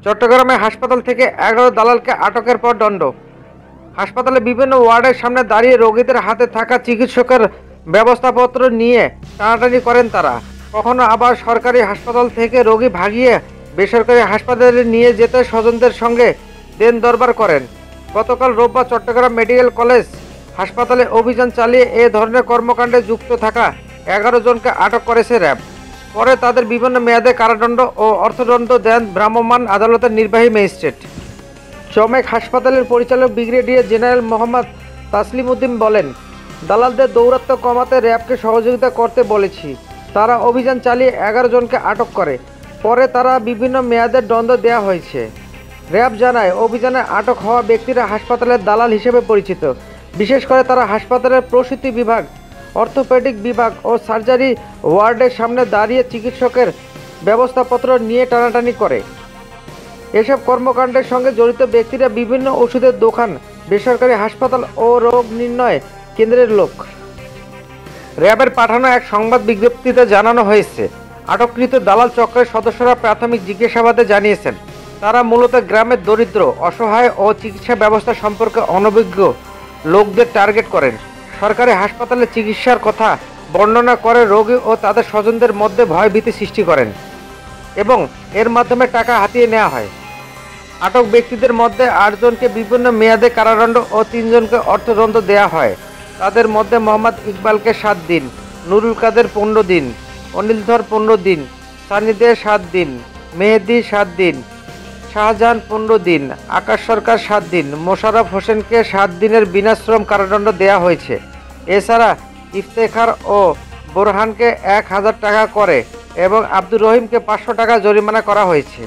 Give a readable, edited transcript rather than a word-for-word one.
চট্টগ্রামে হাসপাতাল থেকে 11 দালালকে আটকের পর দণ্ড। হাসপাতালে বিভিন্ন ওয়ার্ডের সামনে দাঁড়িয়ে রোগীদের হাতে থাকা চিকিৎসকের ব্যবস্থাপত্র নিয়ে টানাটানি করেন তারা। কখনো আবার সরকারি হাসপাতাল থেকে রোগী ভাগিয়ে বেসরকারি হাসপাতালে নিয়ে যেতে স্বজনদের সঙ্গে দেন দরবার করেন। গতকাল রোববার চট্টগ্রাম মেডিকেল কলেজ হাসপাতালে অভিযান চালিয়ে এ ধরনের কর্মকাণ্ডে যুক্ত থাকা 11 জনকে আটক করেছে র্যাব। পরে তাদের বিভিন্ন মেয়াদে কারাদণ্ড ও অর্থদণ্ড দেন ভ্রাম্যমাণ আদালতের নির্বাহী ম্যাজিস্ট্রেট। চমেক হাসপাতালের পরিচালক ব্রিগেডিয়ার জেনারেল মোহাম্মদ তাসলিম উদ্দিন বলেন, দালালদের দৌরাত্ম্য কমাতে র্যাবকে সহযোগিতা করতে বলেছি। তারা অভিযান চালিয়ে 11 জনকে আটক করে। পরে তারা বিভিন্ন মেয়াদের দণ্ড দেওয়া হয়েছে। র্যাব জানায়, অভিযানে আটক হওয়া ব্যক্তিরা হাসপাতালের দালাল হিসেবে পরিচিত। বিশেষ করে তারা হাসপাতালের প্রসূতি বিভাগ, অর্থোপেডিক বিভাগ ও সার্জারি ওয়ার্ডের সামনে দাঁড়িয়ে চিকিৎসকের ব্যবস্থাপত্র নিয়ে টানাটানি করে। এসব কর্মকাণ্ডের সঙ্গে জড়িত ব্যক্তিরা বিভিন্ন ওষুধের দোকান, বেসরকারি হাসপাতাল ও রোগ নির্ণয় কেন্দ্রের লোক। র্যাবের পাঠানো এক সংবাদ বিজ্ঞপ্তিতে জানানো হয়েছে, আটককৃত দালাল চক্রের সদস্যরা প্রাথমিক জিজ্ঞাসাবাদে জানিয়েছেন, তারা মূলত গ্রামের দরিদ্র, অসহায় ও চিকিৎসা ব্যবস্থা সম্পর্কে অনভিজ্ঞ লোকদের টার্গেট করেন। সরকারি হাসপাতালে চিকিৎসার কথা বর্ণনা করে রোগী ও তাদের স্বজনদের মধ্যে ভয়ভীতি সৃষ্টি করেন এবং এর মাধ্যমে টাকা হাতিয়ে নেওয়া হয়। আটক ব্যক্তিদের মধ্যে 8 জনকে বিভিন্ন মেয়াদে কারাদণ্ড ও 3 জনকে অর্থদণ্ড দেওয়া হয়। তাদের মধ্যে মোহাম্মদ ইকবালকে 7 দিন, নুরুল কাদের 15 দিন, অনিলধর 15 দিন, সানিদে 7 দিন, মেহেদি 7 দিন, শাহজাহান 15 দিন, আকাশ সরকার 7 দিন, মোশাররফ হোসেনকে 7 দিনের বিনাশ্রম কারাদণ্ড দেওয়া হয়েছে। এছাড়া ইফতেখার ও বোরহানকে 1000 টাকা করে এবং আব্দুর রহিমকে 500 টাকা জরিমানা করা হয়েছে।